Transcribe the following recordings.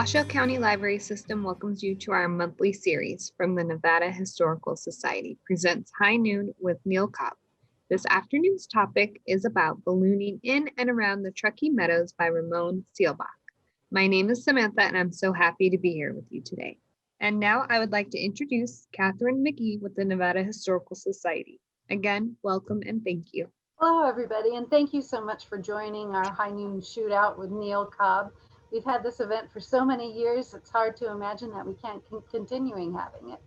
Washoe County Library System welcomes you to our monthly series from the Nevada Historical Society presents High Noon with Neal Cobb. This afternoon's topic is about ballooning in and around the Truckee Meadows by Ramon Seelbach. My name is Samantha and I'm so happy to be here with you today. And now I would like to introduce Catherine Mcgee with the Nevada Historical Society. Again, welcome and thank you. Hello, everybody, and thank you so much for joining our High Noon Shootout with Neal Cobb. We've had this event for so many years, it's hard to imagine that we can't continuing having it.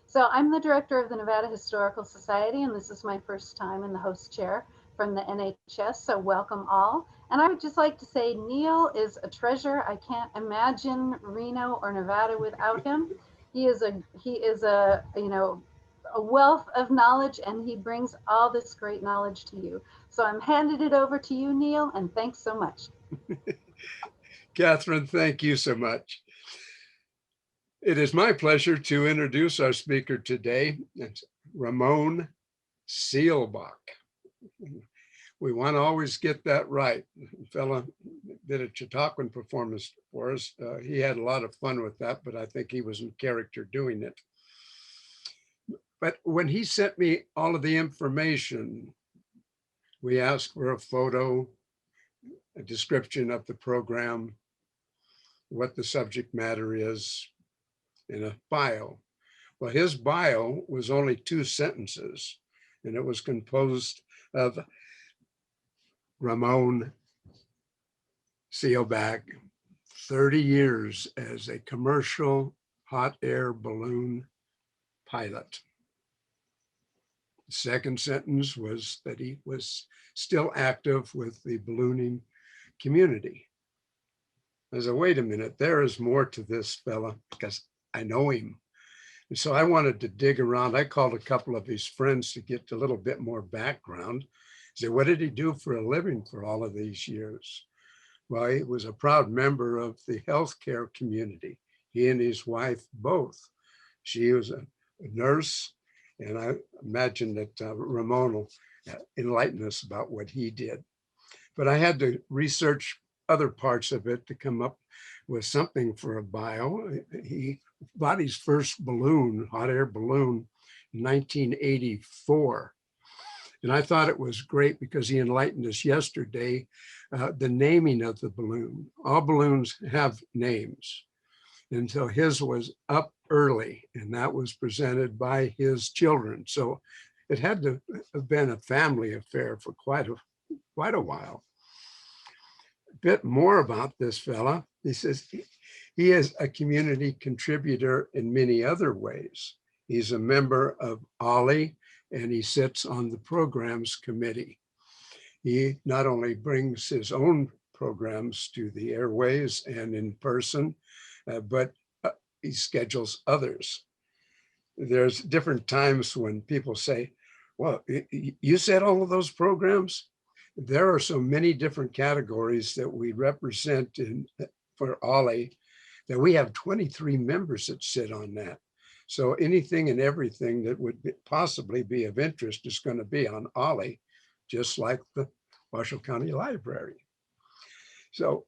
So I'm the director of the Nevada Historical Society, and this is my first time in the host chair from the NHS, so welcome all. And I would just like to say Neal is a treasure. I can't imagine Reno or Nevada without him. He is a wealth of knowledge, and he brings all this great knowledge to you. So I'm handing it over to you, Neal, and thanks so much. Catherine, thank you so much. It is my pleasure to introduce our speaker today. It's Ramon Seelbach. We want to always get that right. The fella did a Chautauquan performance for us. He had a lot of fun with that, but I think he was in character doing it. But when he sent me all of the information, we asked for a photo, a description of the program, what the subject matter is, and a bio. Well, his bio was only 2 sentences, and it was composed of Ramon Seelbach, 30 years as a commercial hot air balloon pilot. The second sentence was that he was still active with the ballooning community. I said, wait a minute, there is more to this fella because I know him. And so I wanted to dig around. I called a couple of his friends to get a little bit more background. I said, what did he do for a living for all of these years? Well, he was a proud member of the healthcare community. He and his wife both. She was a nurse, and I imagine that Ramon will enlighten us about what he did. But I had to research other parts of it to come up with something for a bio. He bought his first balloon, hot air balloon, in 1984. And I thought it was great because he enlightened us yesterday, the naming of the balloon. All balloons have names. And so his was up early, and that was presented by his children. So it had to have been a family affair for quite a while. A bit more about this fella. He says he is a community contributor in many other ways. He's a member of OLLI, and he sits on the programs committee. He not only brings his own programs to the airways and in person, but he schedules others. There's different times when people say, well, you said all of those programs? There are so many different categories that we represent for OLLI that we have 23 members that sit on that. So anything and everything that would possibly be of interest is going to be on OLLI, just like the Washoe County Library. So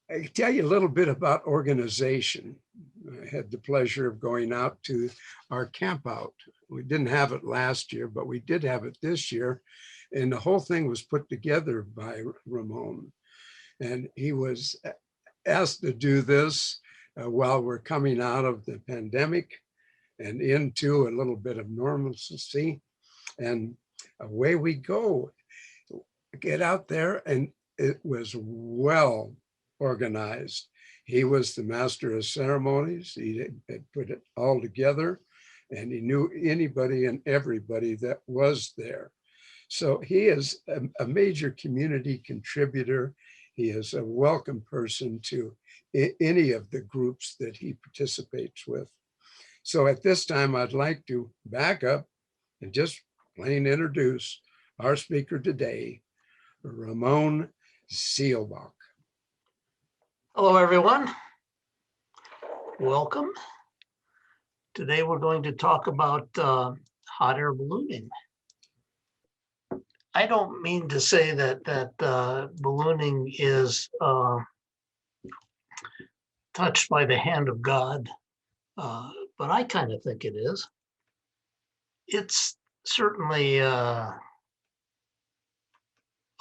I can tell you a little bit about organization. I had the pleasure of going out to our camp out. We didn't have it last year, but we did have it this year. And the whole thing was put together by Ramon. And he was asked to do this while we're coming out of the pandemic and into a little bit of normalcy. And away we go. Get out there, and it was well organized. He was the master of ceremonies. He had put it all together, and he knew anybody and everybody that was there. So he is a major community contributor. He is a welcome person to any of the groups that he participates with. So at this time, I'd like to back up and just plain introduce our speaker today, Ramon Seelbach. Hello, everyone. Welcome. Today, we're going to talk about hot air ballooning. I don't mean to say that ballooning is touched by the hand of God, but I kind of think it is. It's certainly a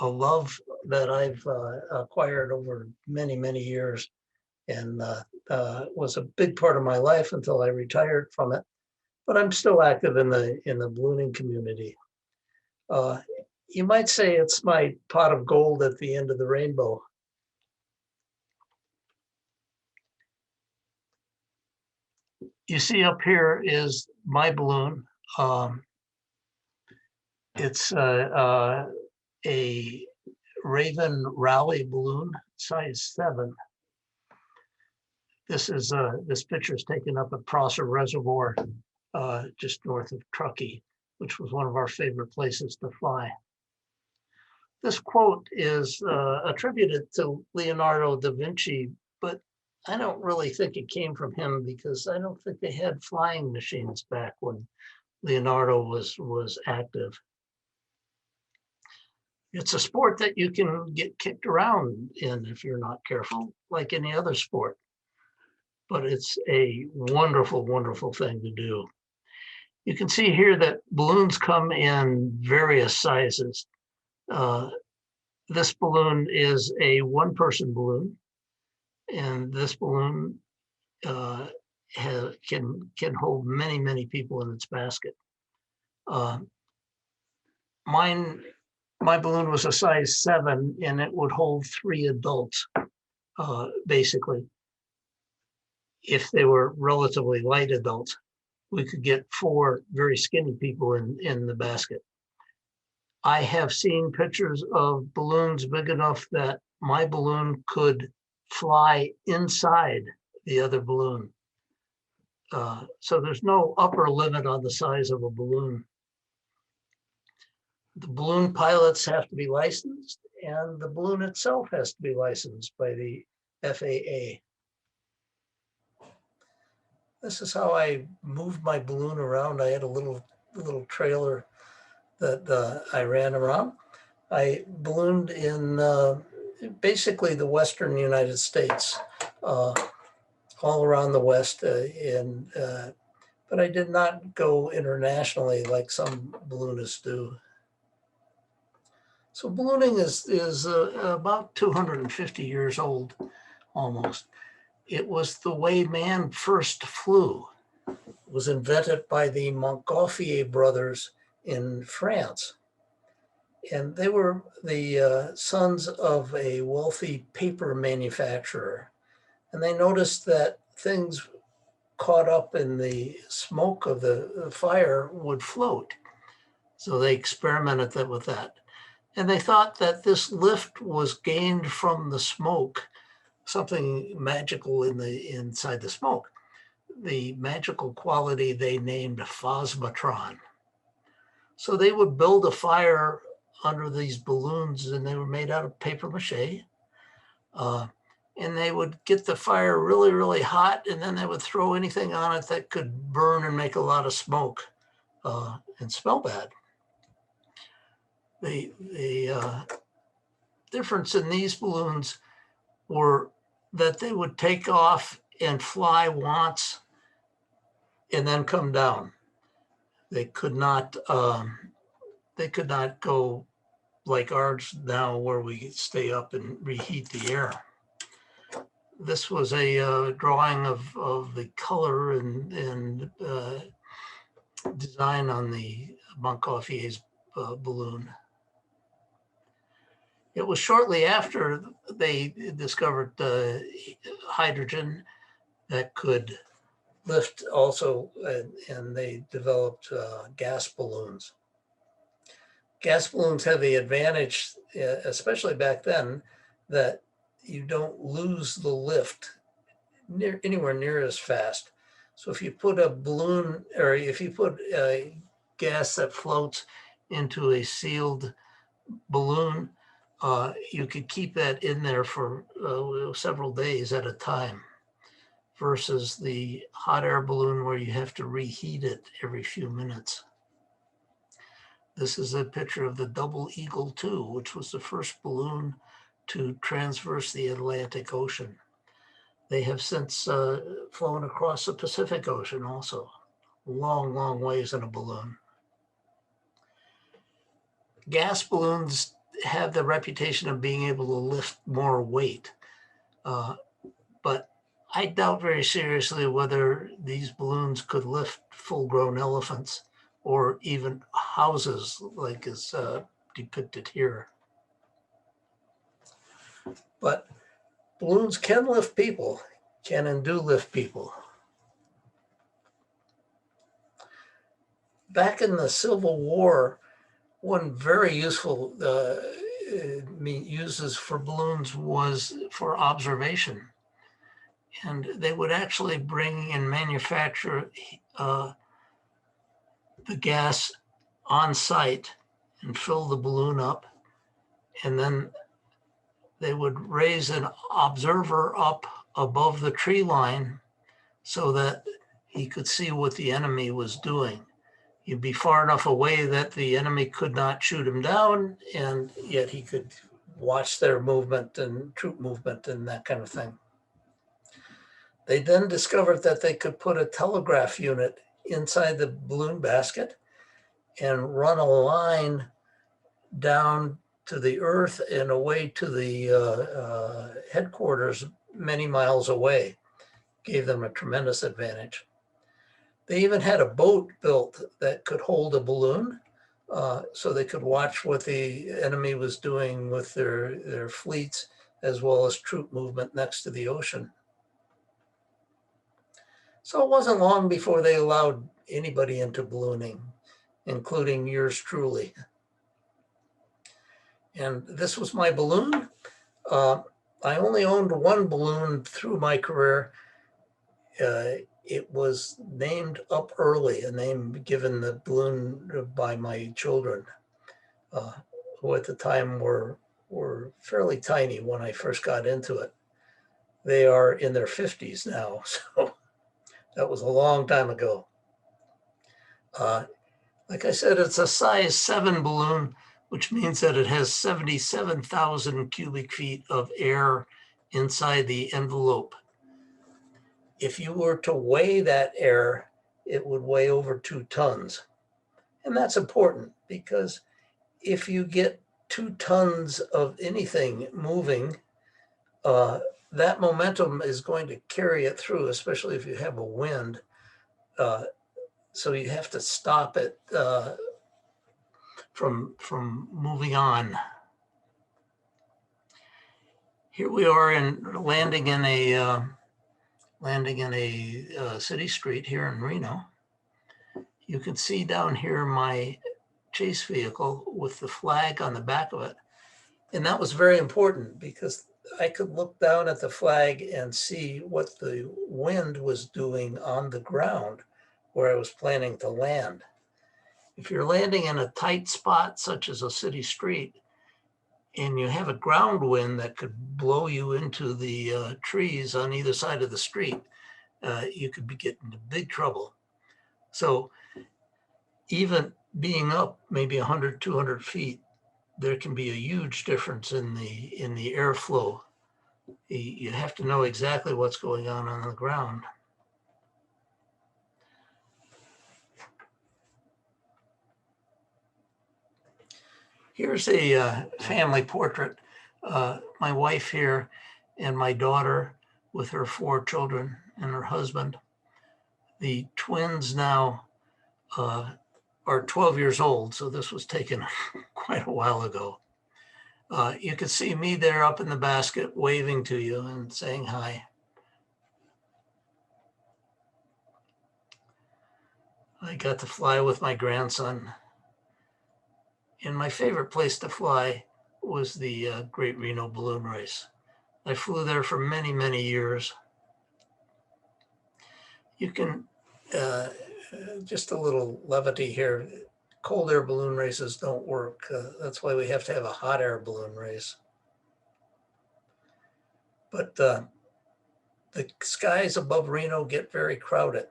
love that I've acquired over many, many years, and was a big part of my life until I retired from it. But I'm still active in the ballooning community. You might say it's my pot of gold at the end of the rainbow. You see up here is my balloon. It's a Raven Rally balloon, size 7. This picture is taken up at Prosser Reservoir, just north of Truckee, which was one of our favorite places to fly. This quote is attributed to Leonardo da Vinci, but I don't really think it came from him because I don't think they had flying machines back when Leonardo was active. It's a sport that you can get kicked around in if you're not careful, like any other sport. But it's a wonderful, wonderful thing to do. You can see here that balloons come in various sizes. This balloon is a one-person balloon, and this balloon can hold many, many people in its basket. My balloon was a size 7, and it would hold 3 adults, basically. If they were relatively light adults, we could get 4 very skinny people in the basket. I have seen pictures of balloons big enough that my balloon could fly inside the other balloon. So there's no upper limit on the size of a balloon. The balloon pilots have to be licensed, and the balloon itself has to be licensed by the FAA. This is how I moved my balloon around. I had a little trailer that I ran around. I ballooned in basically the Western United States, all around the West, but I did not go internationally like some balloonists do. So ballooning is about 250 years old, almost. It was the way man first flew. It was invented by the Montgolfier brothers in France. And they were the sons of a wealthy paper manufacturer. And they noticed that things caught up in the smoke of the fire would float. So they experimented with that. And they thought that this lift was gained from the smoke, something magical inside the smoke. The magical quality they named phosmatron. So they would build a fire under these balloons, and they were made out of paper mache. And they would get the fire really, really hot, and then they would throw anything on it that could burn and make a lot of smoke and smell bad. The difference in these balloons were that they would take off and fly once and then come down. They could not go like ours now, where we stay up and reheat the air. This was a drawing of the color and design on the Montgolfier's balloon. It was shortly after they discovered hydrogen that could lift also, and they developed gas balloons. Gas balloons have the advantage, especially back then, that you don't lose the lift anywhere near as fast. So if you put a balloon, or if you put gas that floats into a sealed balloon, you could keep that in there for several days at a time, versus the hot air balloon where you have to reheat it every few minutes. This is a picture of the Double Eagle II, which was the first balloon to transverse the Atlantic Ocean. They have since flown across the Pacific Ocean also, long, long ways in a balloon. Gas balloons have the reputation of being able to lift more weight, but I doubt very seriously whether these balloons could lift full-grown elephants or even houses like is depicted here. But balloons can lift people, can and do lift people. Back in the Civil War, one very useful uses for balloons was for observation. And they would actually bring and manufacture the gas on site and fill the balloon up. And then they would raise an observer up above the tree line so that he could see what the enemy was doing. He'd be far enough away that the enemy could not shoot him down, and yet he could watch their movement and troop movement and that kind of thing. They then discovered that they could put a telegraph unit inside the balloon basket and run a line down to the earth and away to the headquarters many miles away. Gave them a tremendous advantage. They even had a boat built that could hold a balloon, so they could watch what the enemy was doing with their fleets, as well as troop movement next to the ocean. So it wasn't long before they allowed anybody into ballooning, including yours truly. And this was my balloon. I only owned one balloon through my career. It was named Up Early, a name given the balloon by my children, who at the time were fairly tiny when I first got into it. They are in their 50s now, so that was a long time ago. Like I said, it's a size 7 balloon, which means that it has 77,000 cubic feet of air inside the envelope. If you were to weigh that air, it would weigh over 2 tons. And that's important because if you get 2 tons of anything moving, that momentum is going to carry it through, especially if you have a wind. So you have to stop it from moving on. Here we are landing in a city street here in Reno. You can see down here my chase vehicle with the flag on the back of it. And that was very important because I could look down at the flag and see what the wind was doing on the ground where I was planning to land. If you're landing in a tight spot, such as a city street, and you have a ground wind that could blow you into the trees on either side of the street, you could be getting into big trouble. So even being up maybe 100, 200 feet, there can be a huge difference in the airflow. You have to know exactly what's going on the ground. Here's a family portrait. My wife here and my daughter with her 4 children and her husband. The twins now are 12 years old, so this was taken quite a while ago. You can see me there up in the basket waving to you and saying hi. I got to fly with my grandson. And my favorite place to fly was the Great Reno Balloon Race. I flew there for many, many years. You can, just a little levity here, cold air balloon races don't work. That's why we have to have a hot air balloon race. But the skies above Reno get very crowded.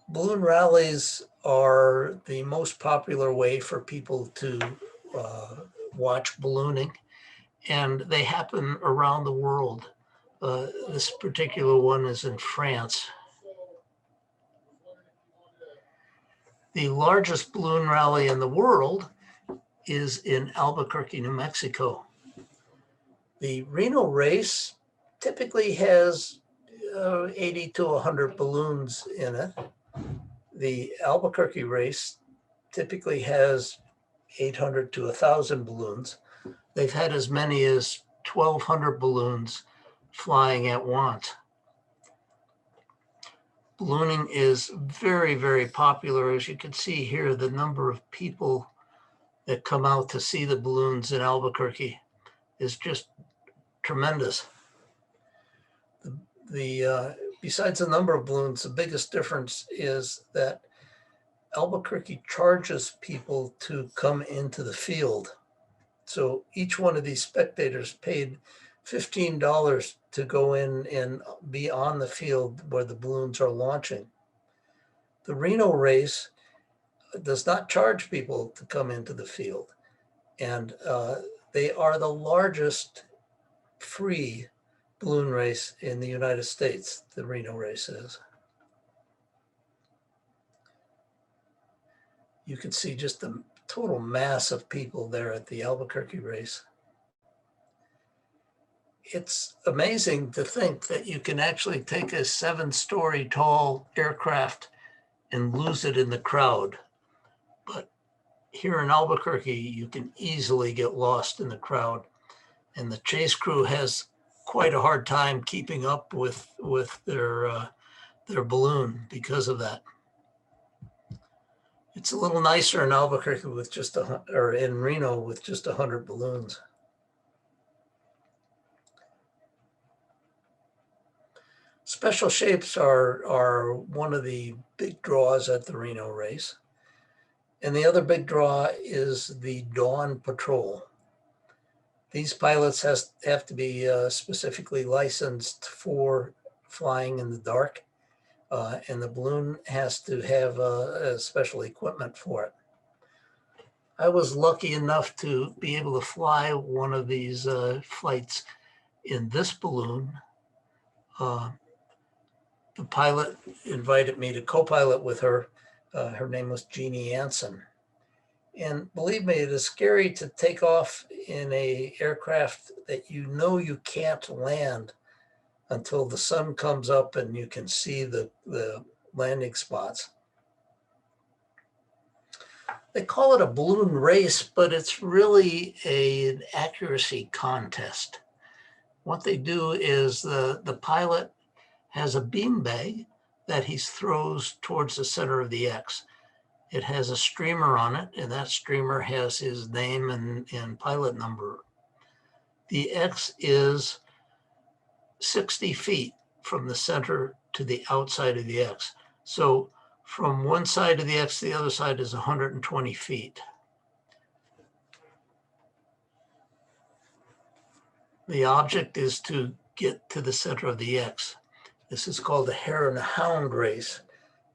Balloon rallies are the most popular way for people to watch ballooning. and they happen around the world. This particular one is in France. The largest balloon rally in the world is in Albuquerque, New Mexico. The Reno race typically has 80 to 100 balloons in it. The Albuquerque race typically has 800 to 1,000 balloons. They've had as many as 1,200 balloons flying at once. Ballooning is very, very popular. As you can see here, the number of people that come out to see the balloons in Albuquerque is just tremendous. Besides the number of balloons, the biggest difference is that Albuquerque charges people to come into the field. So each one of these spectators paid $15 to go in and be on the field where the balloons are launching. The Reno race does not charge people to come into the field. And they are the largest free balloon race in the United States, the Reno race is. You can see just the total mass of people there at the Albuquerque race. It's amazing to think that you can actually take a 7-story tall aircraft and lose it in the crowd. But here in Albuquerque, you can easily get lost in the crowd. And the chase crew has quite a hard time keeping up with their balloon because of that. It's a little nicer in Albuquerque with just or in Reno with just 100 balloons. Special shapes are one of the big draws at the Reno race. And the other big draw is the Dawn Patrol. These pilots have to be specifically licensed for flying in the dark, and the balloon has to have special equipment for it. I was lucky enough to be able to fly one of these flights in this balloon. The pilot invited me to co-pilot with her. Her name was Jeannie Anson. And believe me, it is scary to take off in an aircraft that you know you can't land until the sun comes up and you can see the landing spots. They call it a balloon race, but it's really an accuracy contest. What they do is the pilot has a beanbag that he throws towards the center of the X. It has a streamer on it, and that streamer has his name and pilot number. The X is 60 feet from the center to the outside of the X. So from one side of the X to the other side is 120 feet. The object is to get to the center of the X. This is called the hare and the hound race,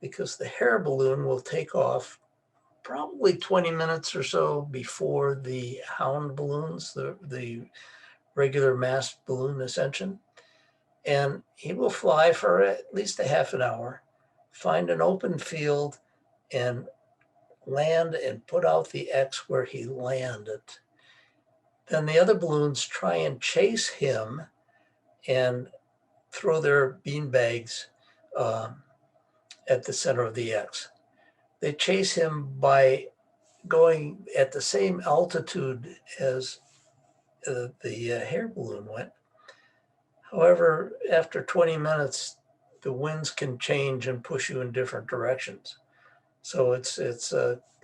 because the hare balloon will take off probably 20 minutes or so before the hound balloons, the regular mass balloon ascension. And he will fly for at least a half an hour, find an open field, and land and put out the X where he landed. Then the other balloons try and chase him and throw their beanbags at the center of the X. They chase him by going at the same altitude as the hare balloon went. However, after 20 minutes, the winds can change and push you in different directions. So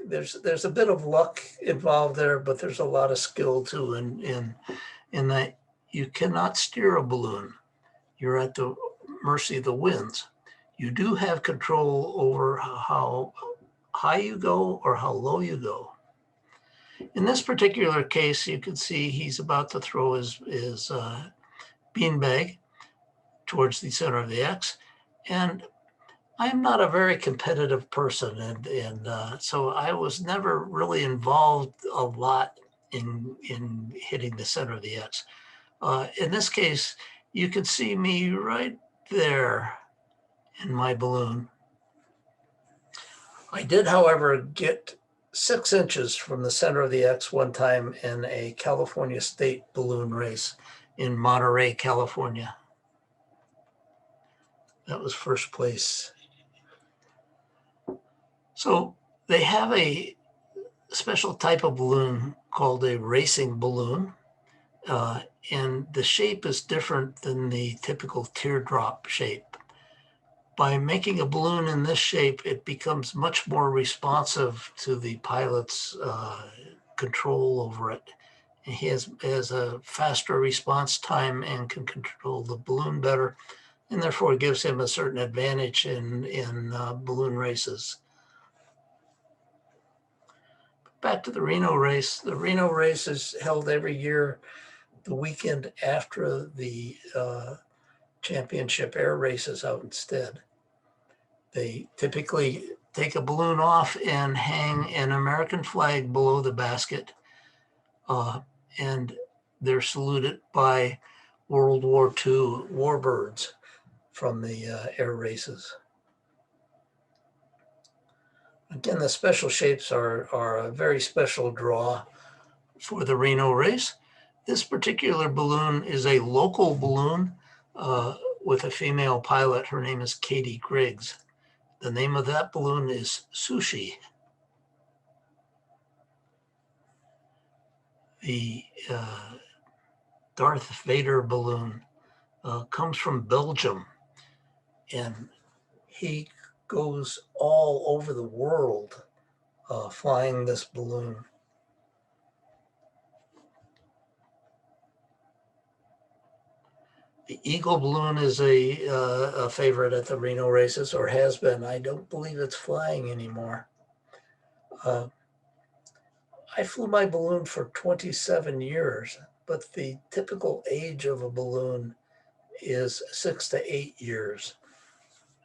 there's a bit of luck involved there, but there's a lot of skill too in that you cannot steer a balloon. You're at the mercy of the winds. You do have control over how high you go or how low you go. In this particular case, you can see he's about to throw his beanbag towards the center of the X. And I'm not a very competitive person. And so I was never really involved a lot in hitting the center of the X. In this case, you can see me right there in my balloon. I did, however, get 6 inches from the center of the X one time in a California state balloon race in Monterey, California. That was first place. So they have a special type of balloon called a racing balloon. And the shape is different than the typical teardrop shape. By making a balloon in this shape, it becomes much more responsive to the pilot's control over it. And he has a faster response time and can control the balloon better, and therefore gives him a certain advantage in balloon races. Back to the Reno race. The Reno race is held every year the weekend after the championship air races out instead. They typically take a balloon off and hang an American flag below the basket, and they're saluted by World War II warbirds from the air races. Again, the special shapes are a very special draw for the Reno race. This particular balloon is a local balloon with a female pilot. Her name is Katie Griggs. The name of that balloon is Sushi. The Darth Vader balloon comes from Belgium, and he goes all over the world flying this balloon. The Eagle balloon is a favorite at the Reno races, or has been. I don't believe it's flying anymore. I flew my balloon for 27 years, but the typical age of a balloon is 6 to 8 years.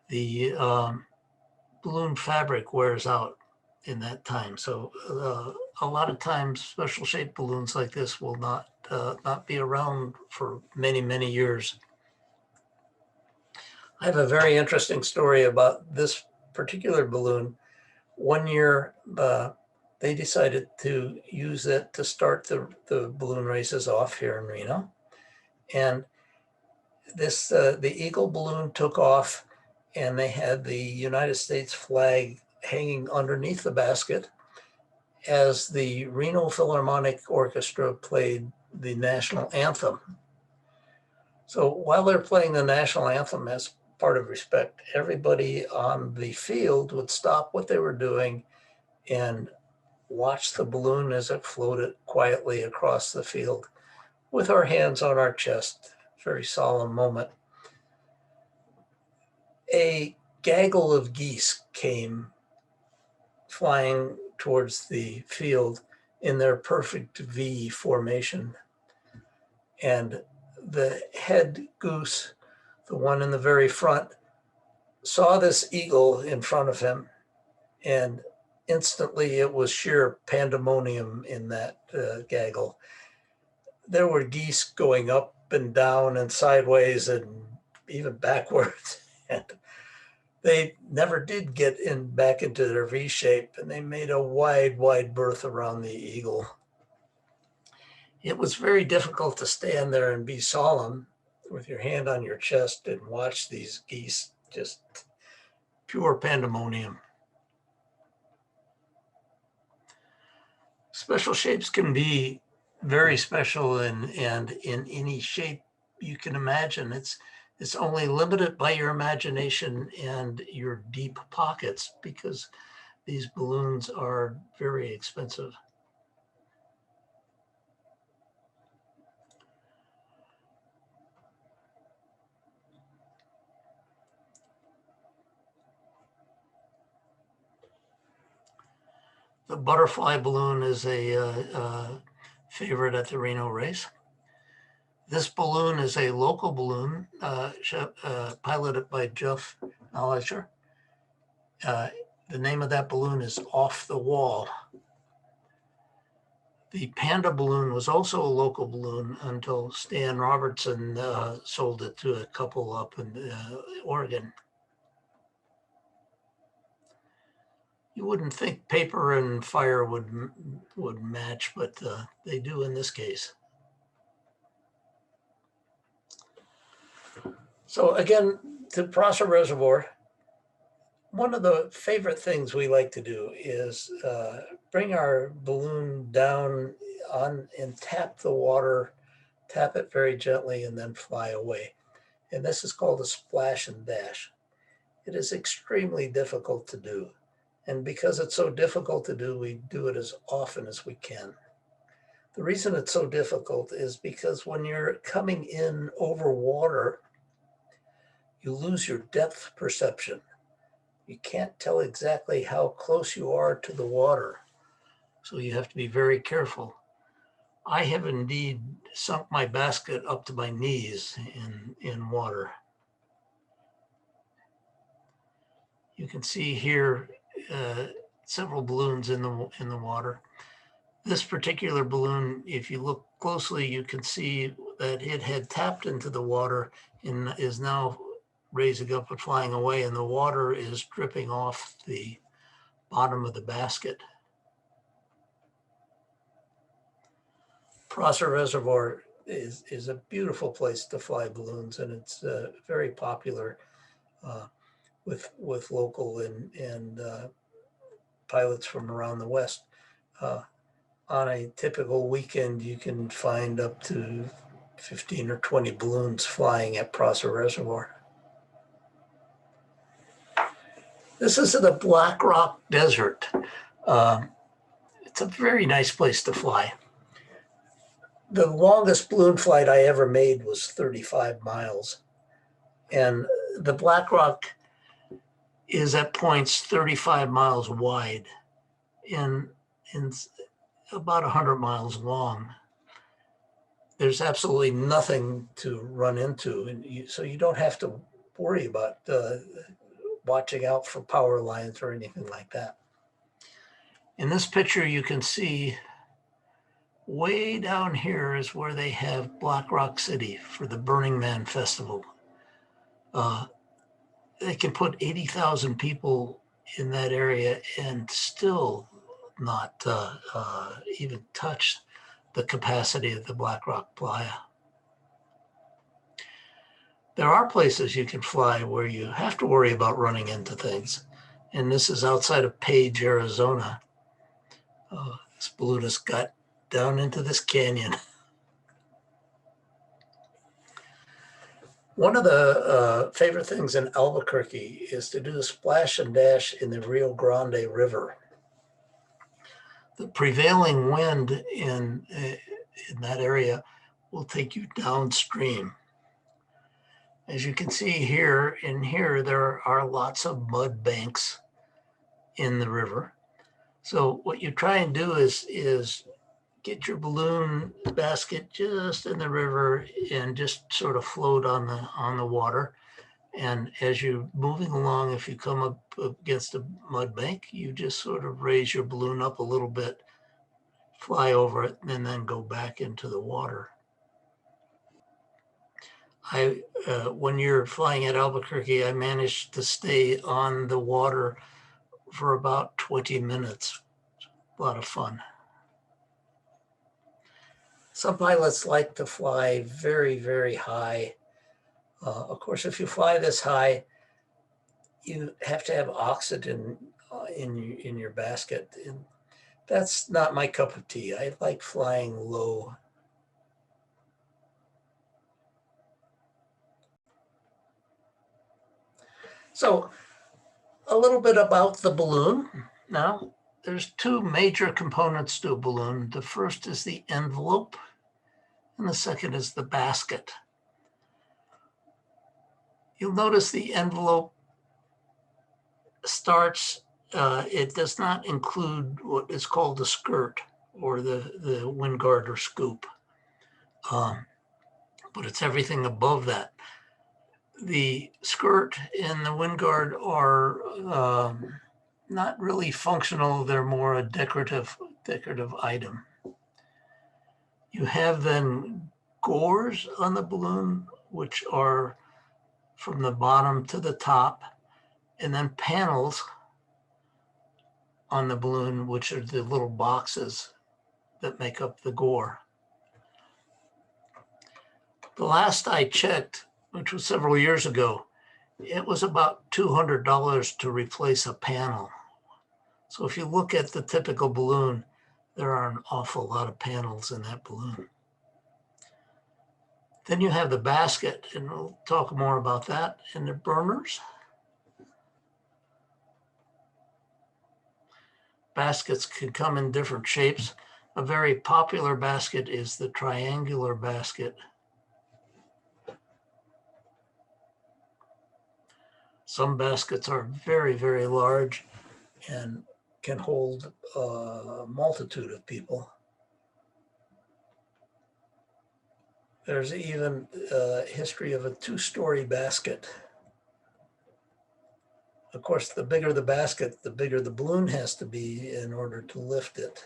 The balloon fabric wears out in that time. So a lot of times special shaped balloons like this will not be around for many, many years. I have a very interesting story about this particular balloon. One year, they decided to use it to start the balloon races off here in Reno. And this the Eagle balloon took off, and they had the United States flag hanging underneath the basket as the Reno Philharmonic Orchestra played the national anthem. So while they're playing the national anthem, as part of respect, everybody on the field would stop what they were doing and watch the balloon as it floated quietly across the field with our hands on our chest. Very solemn moment. A gaggle of geese came flying towards the field in their perfect V formation. And the head goose, the one in the very front, saw this eagle in front of him, and instantly it was sheer pandemonium in that gaggle. There were geese going up and down and sideways and even backwards. And they never did get back into their V shape, and they made a wide, wide berth around the eagle. It was very difficult to stand there and be solemn with your hand on your chest and watch these geese, just pure pandemonium. Special shapes can be very special and in any shape you can imagine. It's only limited by your imagination and your deep pockets, because these balloons are very expensive. The butterfly balloon is a favorite at the Reno race. This balloon is a local balloon piloted by Jeff Knowledger. The name of that balloon is Off the Wall. The Panda Balloon was also a local balloon until Stan Robertson sold it to a couple up in Oregon. You wouldn't think paper and fire would match, but they do in this case. So again, to Prosser Reservoir, one of the favorite things we like to do is bring our balloon down on and tap the water, tap it very gently, and then fly away. And this is called a splash and dash. It is extremely difficult to do. And because it's so difficult to do, we do it as often as we can. The reason it's so difficult is because when you're coming in over water, you lose your depth perception. You can't tell exactly how close you are to the water. So you have to be very careful. I have indeed sunk my basket up to my knees in water. You can see here several balloons in the water. This particular balloon, if you look closely, you can see that it had tapped into the water and is now raising up and flying away, and the water is dripping off the bottom of the basket. Prosser Reservoir is a beautiful place to fly balloons, and it's very popular with local and pilots from around the West. On a typical weekend, you can find up to 15 or 20 balloons flying at Prosser Reservoir. This is the Black Rock Desert. It's a very nice place to fly. The longest balloon flight I ever made was 35 miles. And the Black Rock is at points 35 miles wide and about 100 miles long. There's absolutely nothing to run into. And so you don't have to worry about watching out for power lines or anything like that. In this picture, you can see way down here is where they have Black Rock City for the Burning Man Festival. They can put 80,000 people in that area and still not even touch the capacity of the Black Rock Playa. There are places you can fly where you have to worry about running into things. And this is outside of Page, Arizona. This balloonist got down into this canyon. One of the favorite things in Albuquerque is to do the splash and dash in the Rio Grande River. The prevailing wind in that area will take you downstream. As you can see here, there are lots of mud banks in the river. So what you try and do is get your balloon basket just in the river and just sort of float on the water. And as you're moving along, if you come up against a mud bank, you just sort of raise your balloon up a little bit, fly over it, and then go back into the water. When you're flying at Albuquerque, I managed to stay on the water for about 20 minutes. A lot of fun. Some pilots like to fly very, very high. Of course, if you fly this high, you have to have oxygen in your basket. And that's not my cup of tea. I like flying low. So a little bit about the balloon. Now, there's two major components to a balloon. The first is the envelope, and the second is the basket. You'll notice the envelope starts, it does not include what is called the skirt or the wind guard or scoop, but it's everything above that. The skirt and the wind guard are not really functional. They're more a decorative item. You have then gores on the balloon, which are from the bottom to the top, and then panels on the balloon, which are the little boxes that make up the gore. The last I checked, which was several years ago, it was about $200 to replace a panel. So if you look at the typical balloon, there are an awful lot of panels in that balloon. Then you have the basket, and we'll talk more about that, and the burners. Baskets can come in different shapes. A very popular basket is the triangular basket. Some baskets are very, very large and can hold a multitude of people. There's even a history of a two-story basket. Of course, the bigger the basket, the bigger the balloon has to be in order to lift it.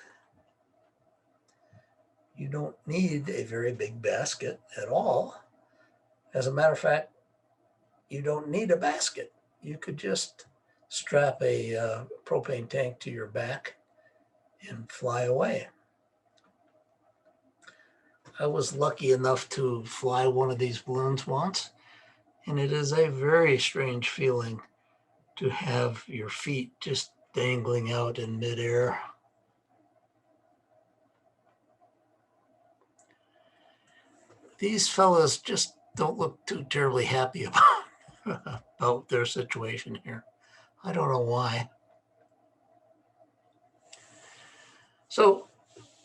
You don't need a very big basket at all. As a matter of fact, you don't need a basket. You could just strap a propane tank to your back and fly away. I was lucky enough to fly one of these balloons once, and it is a very strange feeling to have your feet just dangling out in midair. These fellas just don't look too terribly happy about their situation here. I don't know why. So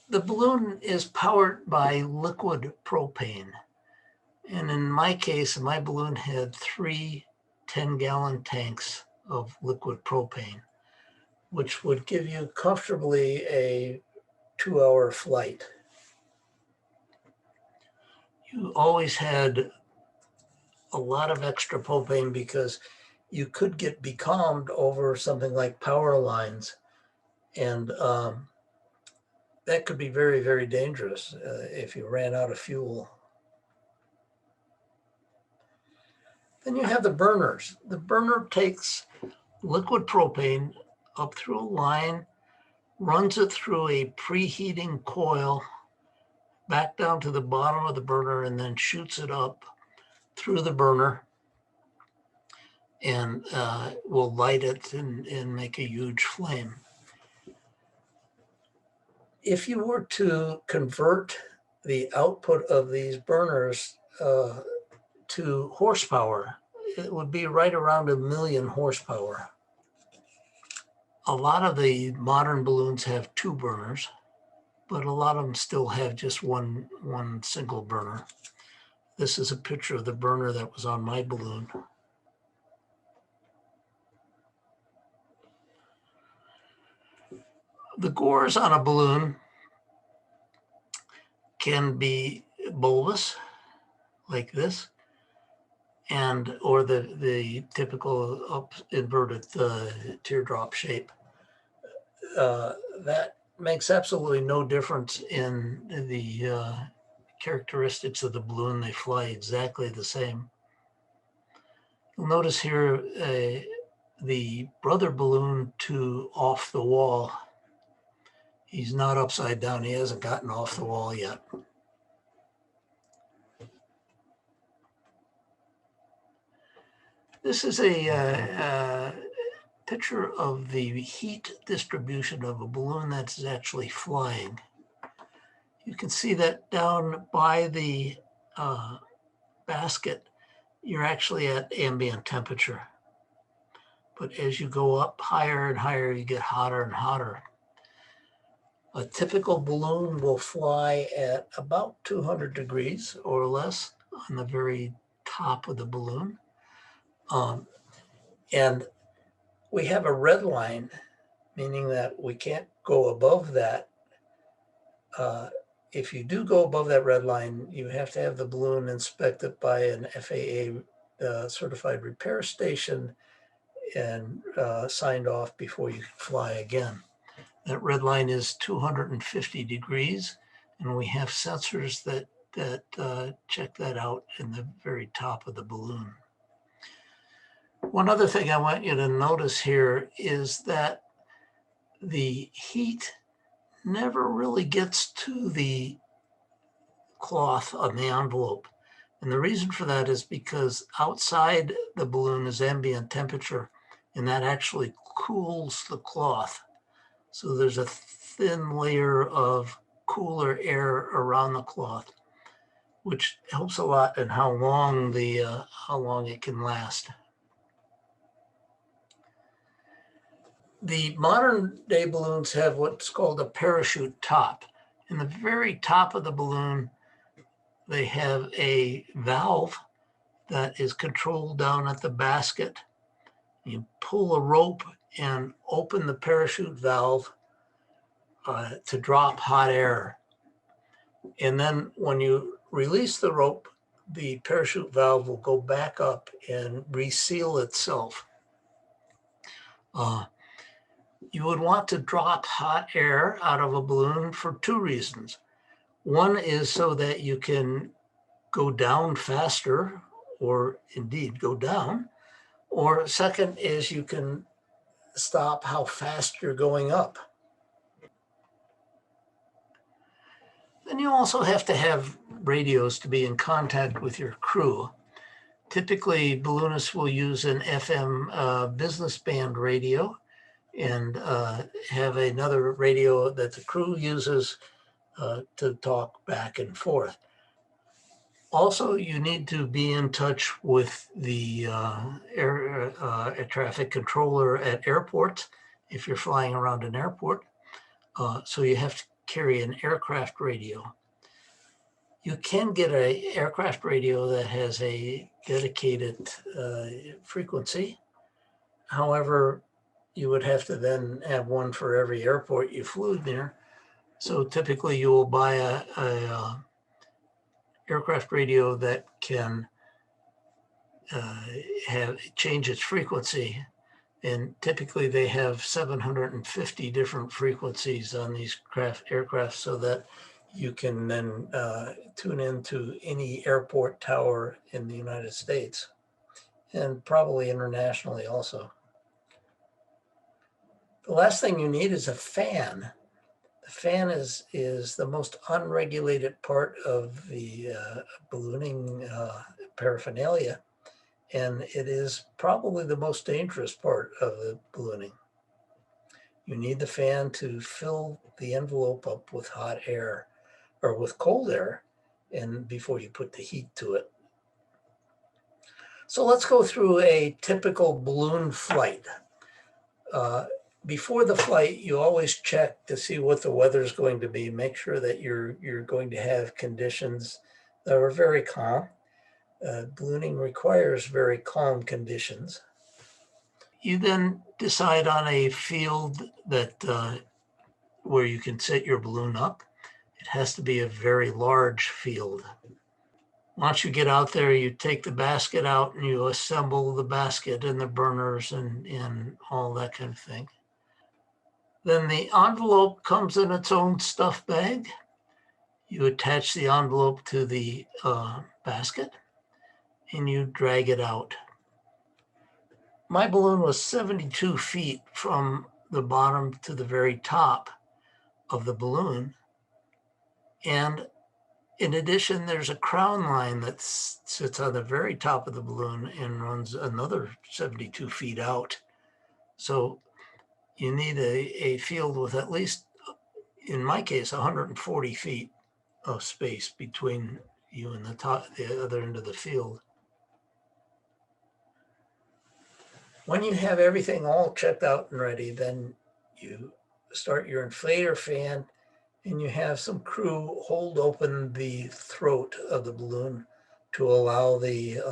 the balloon is powered by liquid propane. And in my case, my balloon had 3 10-gallon tanks of liquid propane, which would give you comfortably a 2-hour flight. You always had a lot of extra propane because you could get becalmed over something like power lines. And that could be very, very dangerous if you ran out of fuel. Then you have the burners. The burner takes liquid propane up through a line, runs it through a preheating coil, back down to the bottom of the burner, and then shoots it up through the burner and will light it and make a huge flame. If you were to convert the output of these burners to horsepower, it would be right around 1 million horsepower. A lot of the modern balloons have 2 burners, but a lot of them still have just one single burner. This is a picture of the burner that was on my balloon. The gores on a balloon can be bulbous, like this, and or the typical inverted teardrop shape. That makes absolutely no difference in the characteristics of the balloon. They fly exactly the same. You'll notice here the brother balloon to off the wall. He's not upside down. He hasn't gotten off the wall yet. This is a picture of the heat distribution of a balloon that's actually flying. You can see that down by the basket, you're actually at ambient temperature. But as you go up higher and higher, you get hotter and hotter. A typical balloon will fly at about 200 degrees or less on the very top of the balloon. And we have a red line, meaning that we can't go above that. If you do go above that red line, you have to have the balloon inspected by an FAA certified repair station and signed off before you can fly again. That red line is 250 degrees, And we have sensors that check that out in the very top of the balloon. One other thing I want you to notice here is that the heat never really gets to the cloth on the envelope. And the reason for that is because outside the balloon is ambient temperature, and that actually cools the cloth. So there's a thin layer of cooler air around the cloth, which helps a lot in how long it can last. The modern day balloons have what's called a parachute top. In the very top of the balloon, they have a valve that is controlled down at the basket. You pull a rope and open the parachute valve to drop hot air. And then when you release the rope, the parachute valve will go back up and reseal itself. You would want to drop hot air out of a balloon for two reasons. One is so that you can go down faster, or indeed go down. Or second is you can stop how fast you're going up. Then you also have to have radios to be in contact with your crew. Typically, balloonists will use an FM business band radio and have another radio that the crew uses to talk back and forth. Also, you need to be in touch with the air traffic controller at airports if you're flying around an airport. So you have to carry an aircraft radio. You can get an aircraft radio that has a dedicated frequency. However, you would have to then have one for every airport you flew near. So typically you will buy a aircraft radio that can change its frequency. And typically they have 750 different frequencies on these aircraft so that you can then tune into any airport tower in the United States and probably internationally also. The last thing you need is a fan. The fan is the most unregulated part of the ballooning paraphernalia, and it is probably the most dangerous part of the ballooning. You need the fan to fill the envelope up with hot air or with cold air, and before you put the heat to it. So let's go through a typical balloon flight. Before the flight, you always check to see what the weather is going to be. Make sure that you're going to have conditions that are very calm. Ballooning requires very calm conditions. You then decide on a field that where you can set your balloon up. It has to be a very large field. Once you get out there, you take the basket out and you assemble the basket and the burners and all that kind of thing. Then the envelope comes in its own stuff bag. You attach the envelope to the basket and you drag it out. My balloon was 72 feet from the bottom to the very top of the balloon. And in addition, there's a crown line that sits on the very top of the balloon and runs another 72 feet out. So you need a field with at least, in my case, 140 feet of space between you and the other end of the field. When you have everything all checked out and ready, then you start your inflator fan and you have some crew hold open the throat of the balloon to allow the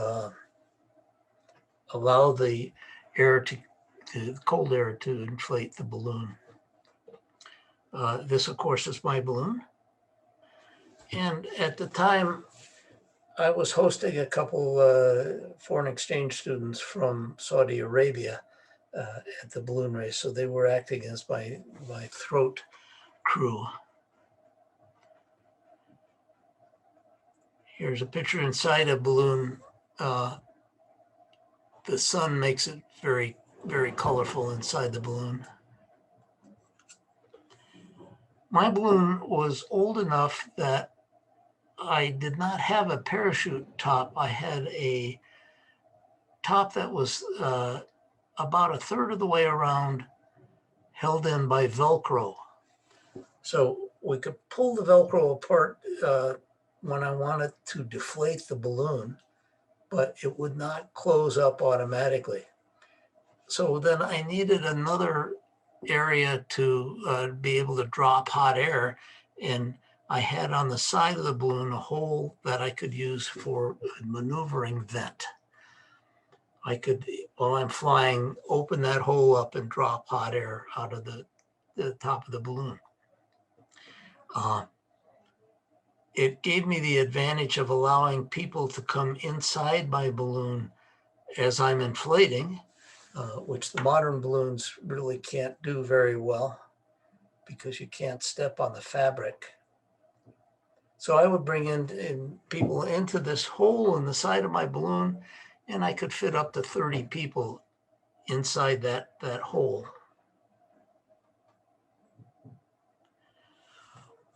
air the cold air to inflate the balloon. This, of course, is my balloon. And at the time, I was hosting a couple foreign exchange students from Saudi Arabia at the balloon race. So they were acting as my throat crew. Here's a picture inside a balloon. The sun makes it very, very colorful inside the balloon. My balloon was old enough that I did not have a parachute top. I had a top that was about a third of the way around, held in by Velcro. So we could pull the Velcro apart when I wanted to deflate the balloon, but it would not close up automatically. So then I needed another area to be able to drop hot air. And I had on the side of the balloon a hole that I could use for a maneuvering vent. I could, while I'm flying, open that hole up and drop hot air out of the top of the balloon. It gave me the advantage of allowing people to come inside my balloon as I'm inflating, which the modern balloons really can't do very well because you can't step on the fabric. So I would bring in people into this hole in the side of my balloon, and I could fit up to 30 people inside that hole.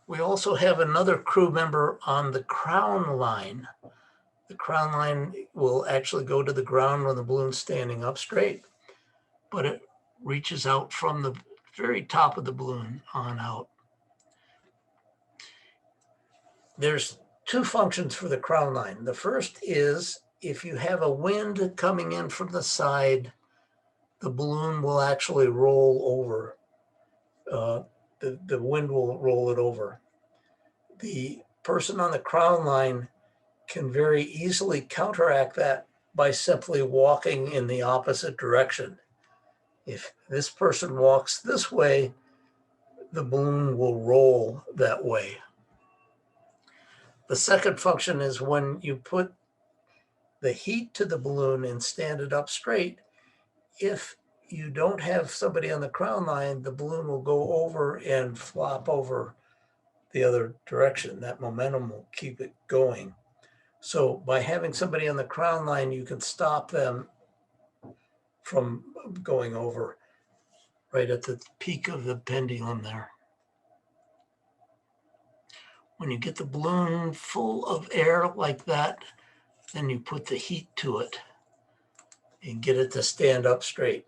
We also have another crew member on the crown line. The crown line will actually go to the ground when the balloon's standing up straight, but it reaches out from the very top of the balloon on out. There's two functions for the crown line. The first is if you have a wind coming in from the side, the balloon will actually roll over. The wind will roll it over. The person on the crown line can very easily counteract that by simply walking in the opposite direction. If this person walks this way, the balloon will roll that way. The second function is when you put the heat to the balloon and stand it up straight, if you don't have somebody on the crown line, the balloon will go over and flop over the other direction. That momentum will keep it going. So by having somebody on the crown line, you can stop them from going over right at the peak of the pendulum there. When you get the balloon full of air like that, then you put the heat to it and get it to stand up straight.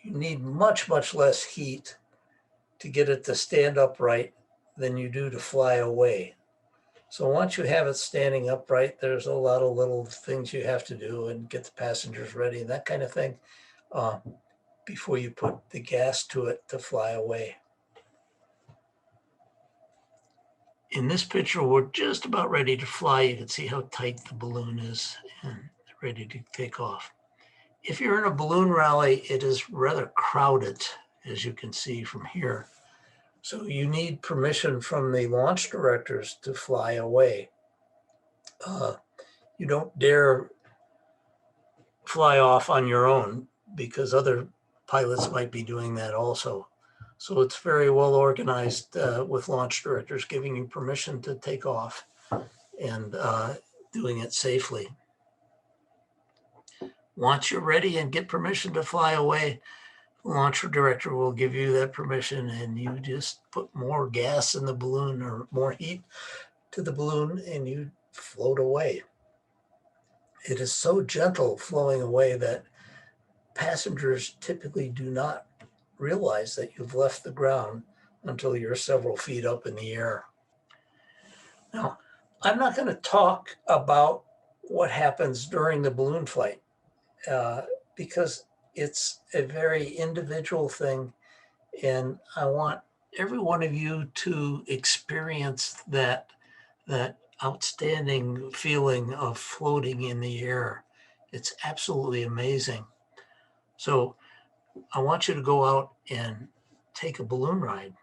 You need much, much less heat to get it to stand upright than you do to fly away. So once you have it standing upright, there's a lot of little things you have to do and get the passengers ready and that kind of thing before you put the gas to it to fly away. In this picture, we're just about ready to fly. You can see how tight the balloon is and ready to take off. If you're in a balloon rally, it is rather crowded, as you can see from here. So you need permission from the launch directors to fly away. You don't dare fly off on your own because other pilots might be doing that also. So it's very well organized with launch directors giving you permission to take off and doing it safely. Once you're ready and get permission to fly away, the launch director will give you that permission and you just put more gas in the balloon or more heat to the balloon and you float away. It is so gentle flowing away that passengers typically do not realize that you've left the ground until you're several feet up in the air. Now, I'm not going to talk about what happens during the balloon flight because it's a very individual thing, and I want every one of you to experience that outstanding feeling of floating in the air. It's absolutely amazing. So I want you to go out and take a balloon ride.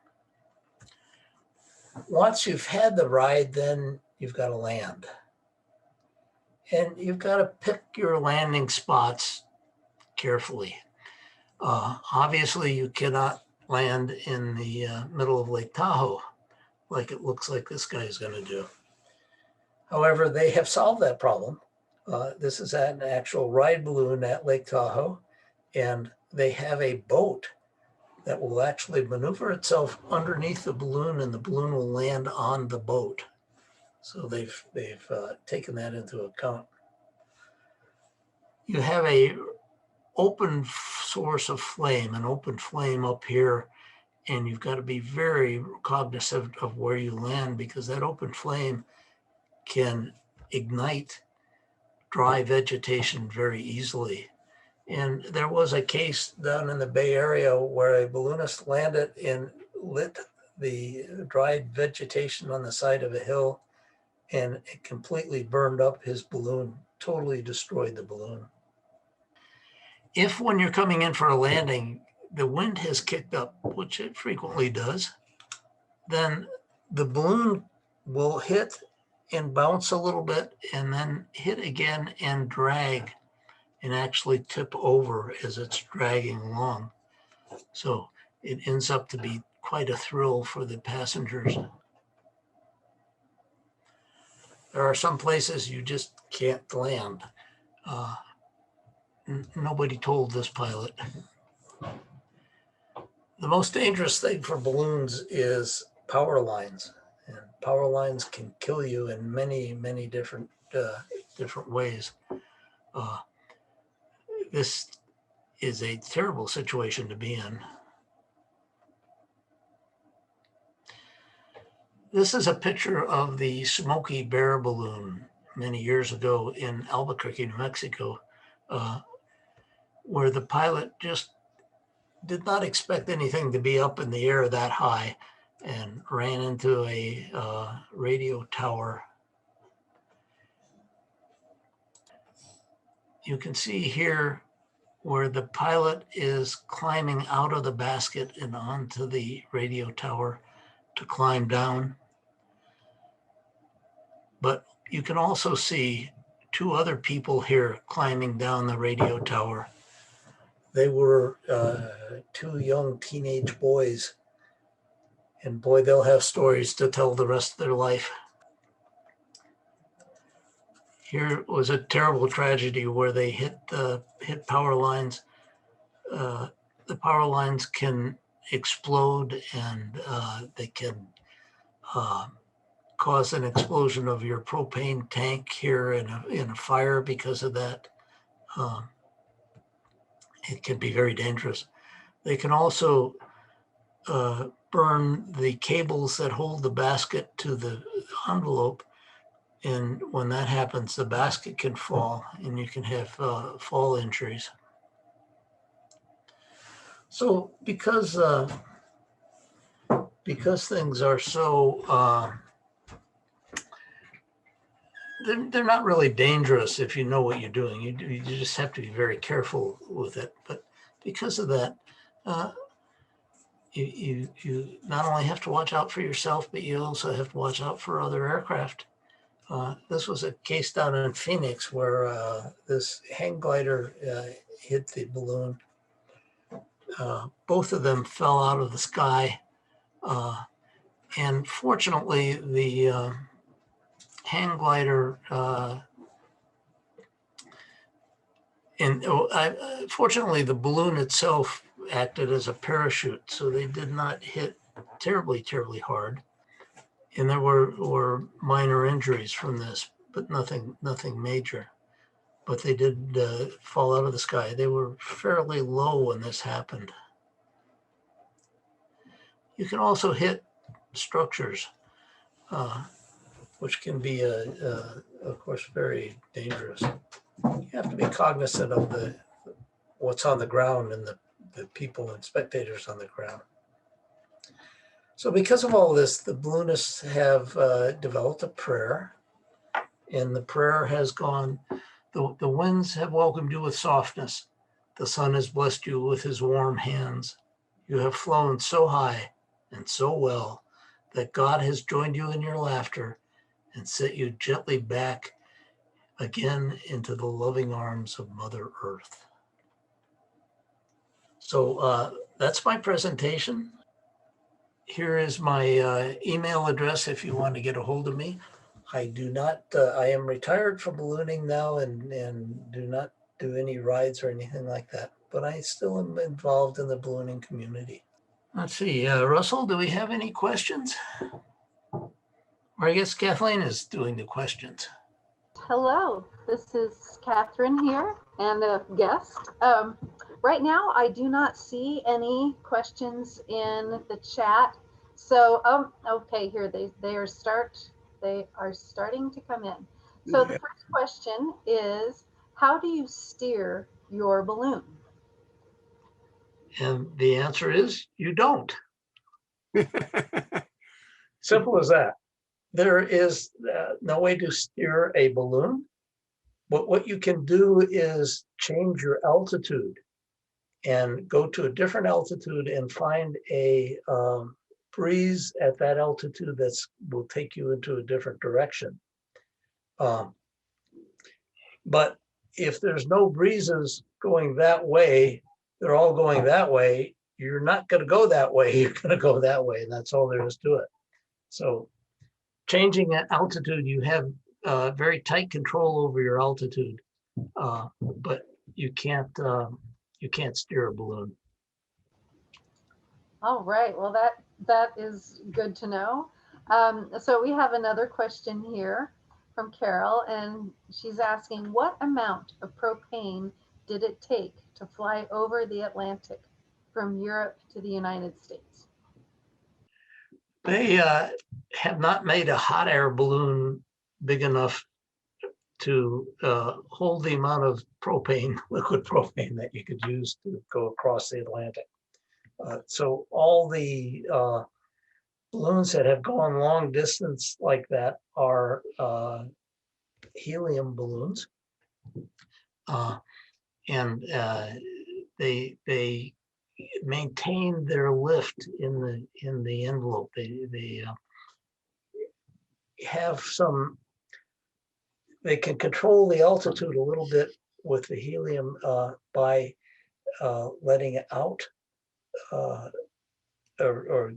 Once you've had the ride, then you've got to land. And you've got to pick your landing spots carefully. Obviously, you cannot land in the middle of Lake Tahoe like it looks like this guy is going to do. However, they have solved that problem. This is an actual ride balloon at Lake Tahoe, and they have a boat that will actually maneuver itself underneath the balloon, and the balloon will land on the boat. So they've taken that into account. You have a open source of flame, an open flame up here, and you've got to be very cognizant of where you land, because that open flame can ignite dry vegetation very easily. And there was a case down in the Bay Area where a balloonist landed and lit the dried vegetation on the side of a hill, and it completely burned up his balloon, totally destroyed the balloon. If when you're coming in for a landing, the wind has kicked up, which it frequently does, then the balloon will hit and bounce a little bit and then hit again and drag and actually tip over as it's dragging along. So it ends up to be quite a thrill for the passengers. There are some places you just can't land. Nobody told this pilot. The most dangerous thing for balloons is power lines. And power lines can kill you in many, many different ways. This is a terrible situation to be in. This is a picture of the Smokey Bear balloon many years ago in Albuquerque, New Mexico, where the pilot just did not expect anything to be up in the air that high and ran into a radio tower. You can see here where the pilot is climbing out of the basket and onto the radio tower to climb down. But you can also see two other people here climbing down the radio tower. They were two young teenage boys, and boy, they'll have stories to tell the rest of their life. Here was a terrible tragedy where they hit power lines. The power lines can explode, and they can cause an explosion of your propane tank here in a fire because of that. It can be very dangerous. They can also burn the cables that hold the basket to the envelope. And when that happens, the basket can fall and you can have fall injuries. So because things are so, they're not really dangerous if you know what you're doing. You just have to be very careful with it. But because of that, you not only have to watch out for yourself, but you also have to watch out for other aircraft. This was a case down in Phoenix where this hang glider hit the balloon. Both of them fell out of the sky. And fortunately, the hang glider, fortunately, the balloon itself acted as a parachute, so they did not hit terribly, terribly hard. And there were minor injuries from this, but nothing major. But they did fall out of the sky. They were fairly low when this happened. You can also hit structures, which can be, of course, very dangerous. You have to be cognizant of what's on the ground and the people and spectators on the ground. So because of all this, the balloonists have developed a prayer, and the prayer has gone, the winds have welcomed you with softness. The sun has blessed you with his warm hands. You have flown so high and so well that God has joined you in your laughter and set you gently back again into the loving arms of Mother Earth. So that's my presentation. Here is my email address if you want to get a hold of me. I do not, I am retired from ballooning now and do not do any rides or anything like that, but I still am involved in the ballooning community. Let's see, Russell, do we have any questions? Or I guess Kathleen is doing the questions. Hello, this is Catherine here and a guest. Right now, I do not see any questions in the chat. So, okay, here they are starting to come in. So the first question is, how do you steer your balloon? And the answer is you don't. Simple as that. There is no way to steer a balloon. But what you can do is change your altitude and go to a different altitude and find a breeze at that altitude that will take you into a different direction. But if there's no breezes going that way, they're all going that way, you're not going to go that way, you're going to go that way. That's all there is to it. So changing that altitude, you have very tight control over your altitude, but you can't steer a balloon. All right, well, that is good to know. So we have another question here from Carol, and she's asking, what amount of propane did it take to fly over the Atlantic from Europe to the United States? They have not made a hot air balloon big enough to hold the amount of propane, liquid propane, that you could use to go across the Atlantic. So all the balloons that have gone long distance like that are helium balloons, and they maintain their lift in the envelope. They have some. They can control the altitude a little bit with the helium by letting it out or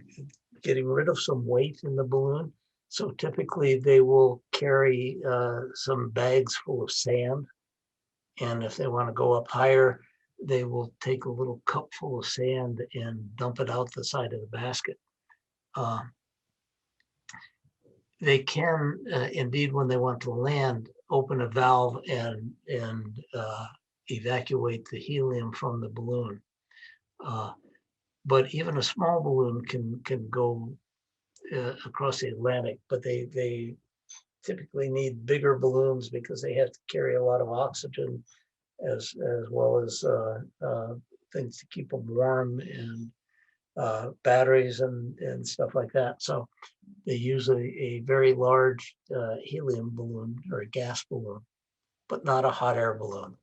getting rid of some weight in the balloon. So typically they will carry some bags full of sand. And if they want to go up higher, they will take a little cup full of sand and dump it out the side of the basket. They can indeed, when they want to land, open a valve and evacuate the helium from the balloon. But even a small balloon can go across the Atlantic, but they typically need bigger balloons because they have to carry a lot of oxygen as well as things to keep them warm and batteries and stuff like that. So they use a very large helium balloon or a gas balloon, but not a hot air balloon.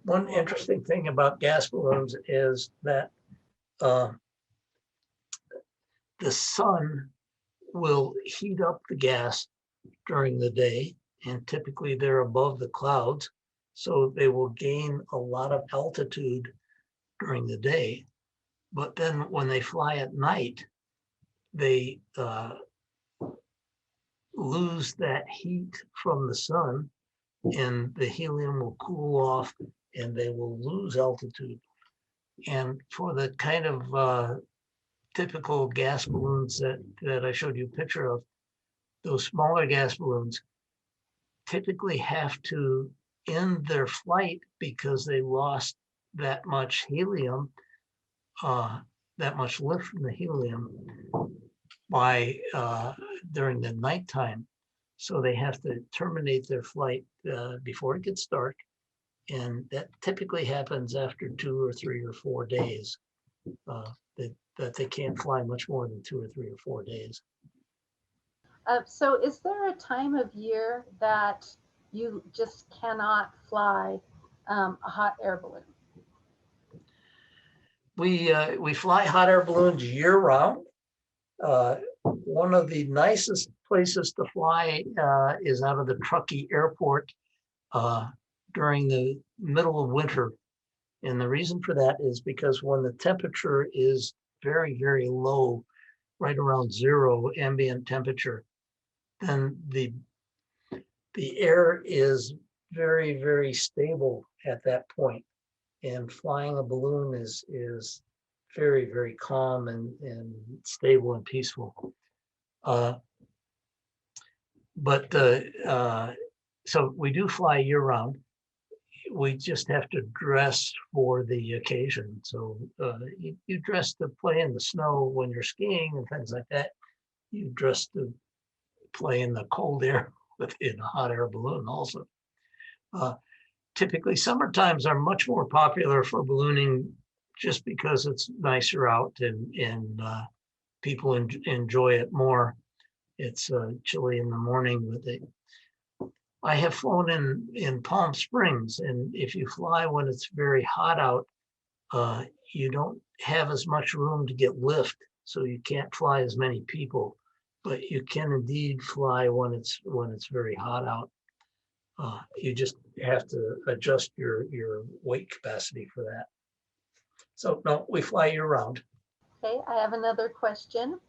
One interesting thing about gas balloons is that the sun will heat up the gas during the day, and typically they're above the clouds, so they will gain a lot of altitude during the day. But then when they fly at night, they lose that heat from the sun, and the helium will cool off and they will lose altitude. And for the kind of typical gas balloons that I showed you a picture of, those smaller gas balloons typically have to end their flight because they lost that much helium, that much lift from the helium by during the nighttime. So they have to terminate their flight before it gets dark. And that typically happens after 2 or 3 or 4 days, that they can't fly much more than 2 or 3 or 4 days. So is there a time of year that you just cannot fly a hot air balloon? We fly hot air balloons year round. One of the nicest places to fly is out of the Truckee Airport during the middle of winter. And the reason for that is because when the temperature is very, very low, right around 0 ambient temperature, then the air is very, very stable at that point. And flying a balloon is very, very calm and stable and peaceful. So we do fly year round. We just have to dress for the occasion. So you dress to play in the snow when you're skiing and things like that. You dress to play in the cold air in a hot air balloon also. Typically, summer times are much more popular for ballooning just because it's nicer out and people enjoy it more. It's chilly in the morning, but I have flown in Palm Springs, and if you fly when it's very hot out, you don't have as much room to get lift, so you can't fly as many people, but you can indeed fly when it's very hot out. You just have to adjust your weight capacity for that. So no, we fly year round. Okay, I have another question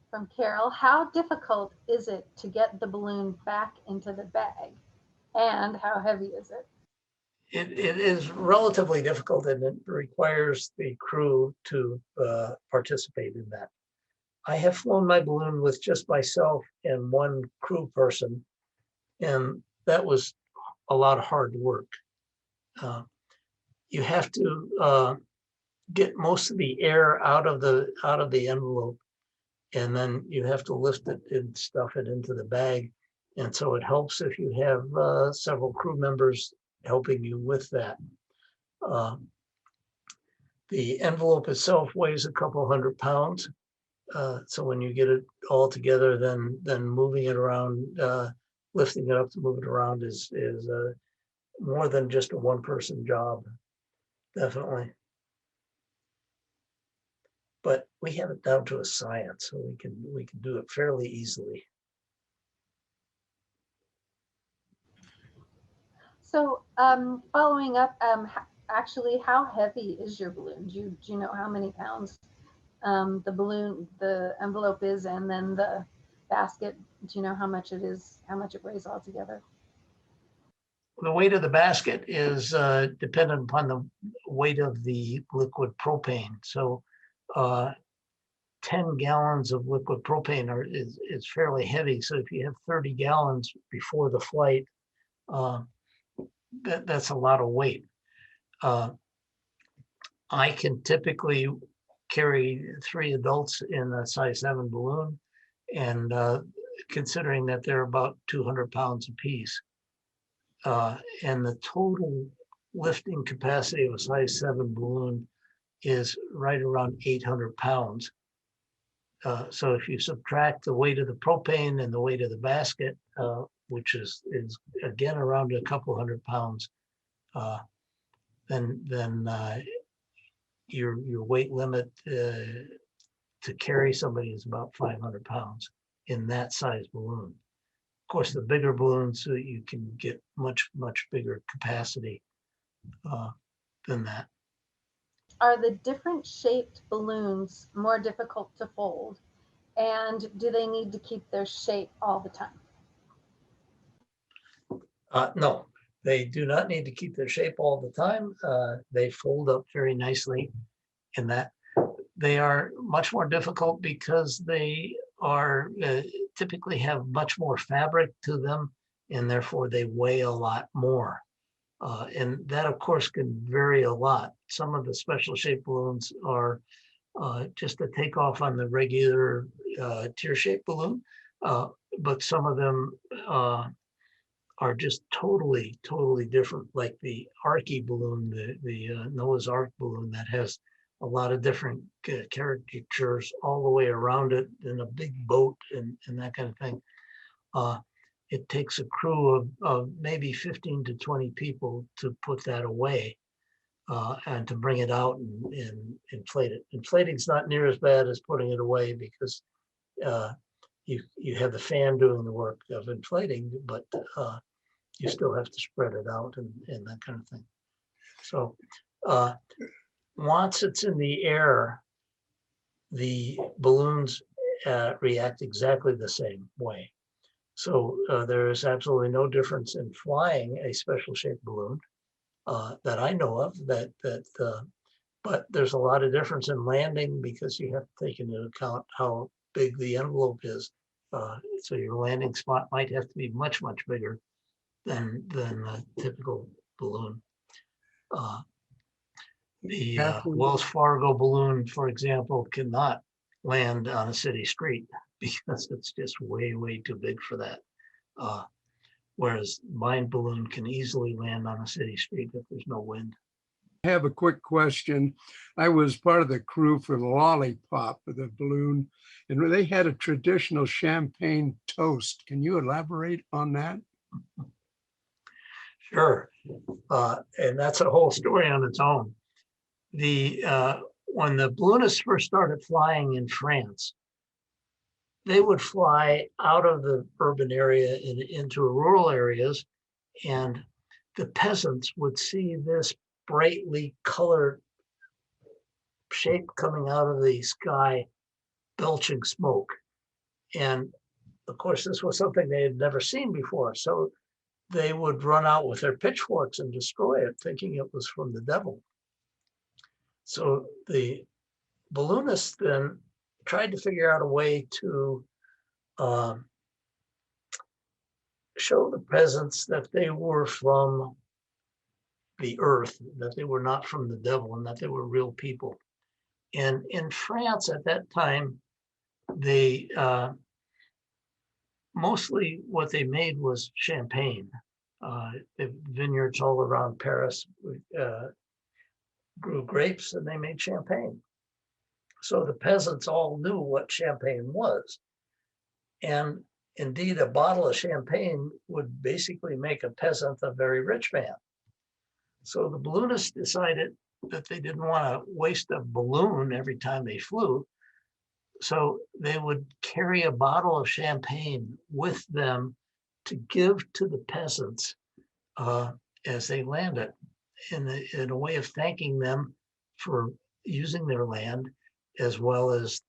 from Carol. How difficult is it to get the balloon back into the bag? And how heavy is it? It is relatively difficult, and it requires the crew to participate in that. I have flown my balloon with just myself and one crew person, and that was a lot of hard work. You have to get most of the air out of the envelope, and then you have to lift it and stuff it into the bag. And so it helps if you have several crew members helping you with that. The envelope itself weighs a couple 100 pounds. So when you get it all together, then moving it around, lifting it up to move it around is more than just a one-person job, definitely. But we have it down to a science, so we can do it fairly easily. So following up, actually, how heavy is your balloon? Do you know how many pounds the envelope is, and then the basket? Do you know how much it is, how much it weighs altogether? The weight of the basket is dependent upon the weight of the liquid propane. So 10 gallons of liquid propane is fairly heavy. So if you have 30 gallons before the flight, that's a lot of weight. I can typically carry 3 adults in a size 7 balloon, and considering that they're about 200 pounds apiece. And the total lifting capacity of a size 7 balloon is right around 800 pounds. So if you subtract the weight of the propane and the weight of the basket, which is again around a couple 100 pounds, then your weight limit to carry somebody is about 500 pounds in that size balloon. Of course, the bigger balloons, you can get much bigger capacity than that. Are the different shaped balloons more difficult to fold? And do they need to keep their shape all the time? No, they do not need to keep their shape all the time. They fold up very nicely in that. They are much more difficult because they are typically have much more fabric to them, and therefore they weigh a lot more. And that, of course, can vary a lot. Some of the special shaped balloons are just a takeoff on the regular tear-shaped balloon, but some of them are just totally different, like the Arky balloon, the Noah's Ark balloon that has a lot of different caricatures all the way around it in a big boat and that kind of thing. It takes a crew of maybe 15 to 20 people to put that away and to bring it out and inflate it. Inflating is not near as bad as putting it away because you have the fan doing the work of inflating, but you still have to spread it out and that kind of thing. So once it's in the air, the balloons react exactly the same way. So there is absolutely no difference in flying a special shaped balloon that I know of. But there's a lot of difference in landing because you have to take into account how big the envelope is. So your landing spot might have to be much, much bigger than a typical balloon. The Catherine, Wells Fargo balloon, for example, cannot land on a city street because it's just way, way too big for that. Whereas mine balloon can easily land on a city street if there's no wind. I have a quick question. I was part of the crew for the Lollipop of the balloon, and they had a traditional champagne toast. Can you elaborate on that? Sure. And that's a whole story on its own. When the balloonists first started flying in France, they would fly out of the urban area into rural areas, and the peasants would see this brightly colored shape coming out of the sky, belching smoke. And of course, this was something they had never seen before. So they would run out with their pitchforks and destroy it, thinking it was from the devil. So the balloonists then tried to figure out a way to show the peasants that they were from the earth, that they were not from the devil, and that they were real people. And in France at that time, they mostly what they made was champagne. The vineyards all around Paris grew grapes and they made champagne. So the peasants all knew what champagne was. And indeed, a bottle of champagne would basically make a peasant a very rich man. So the balloonists decided that they didn't want to waste a balloon every time they flew. So they would carry a bottle of champagne with them to give to the peasants as they landed in a way of thanking them for using their land, as well as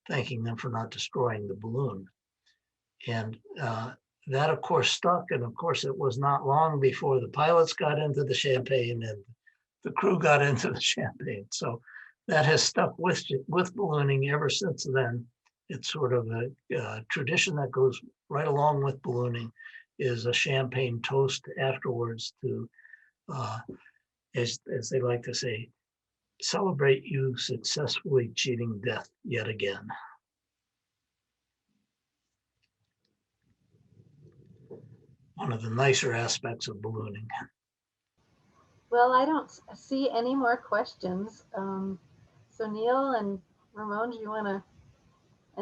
thanking them for not destroying the balloon. And that, of course, stuck. And of course, it was not long before the pilots got into the champagne and the crew got into the champagne. So that has stuck with ballooning ever since then. It's sort of a tradition that goes right along with ballooning, is a champagne toast afterwards to, as they like to say, celebrate you successfully cheating death yet again. One of the nicer aspects of ballooning. Well, I don't see any more questions. So Neal and Ramon, do you want to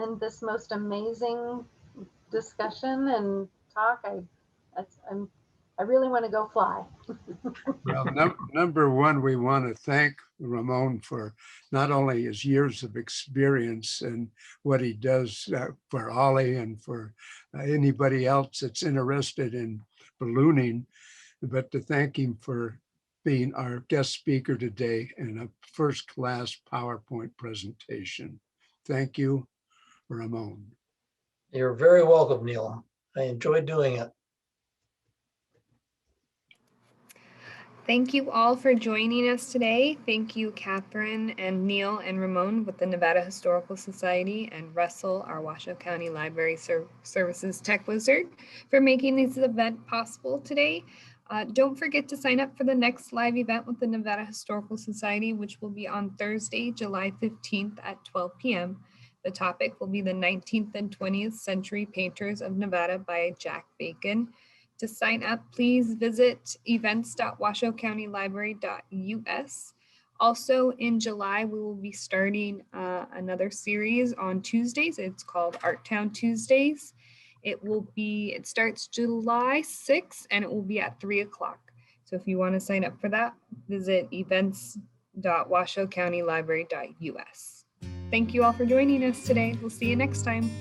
end this most amazing discussion and talk? I really want to go fly. Well, number one, we want to thank Ramon for not only his years of experience and what he does for Ollie and for anybody else that's interested in ballooning, but to thank him for being our guest speaker today in a first-class PowerPoint presentation. Thank you, Ramon. You're very welcome, Neal. I enjoyed doing it. Thank you all for joining us today. Thank you, Catherine and Neal and Ramon with the Nevada Historical Society, and Russell, our Washoe County Library Services Tech Wizard, for making this event possible today. Don't forget to sign up for the next live event with the Nevada Historical Society, which will be on Thursday, July 15th at 12 p.m. The topic will be the 19th and 20th Century Painters of Nevada by Jack Bacon. To sign up, please visit events.washoecountylibrary.us. Also in July, we will be starting another series on Tuesdays. It's called Art Town Tuesdays. It starts July 6th and it will be at 3 o'clock. So if you want to sign up for that, visit events.washoecountylibrary.us. Thank you all for joining us today. We'll see you next time.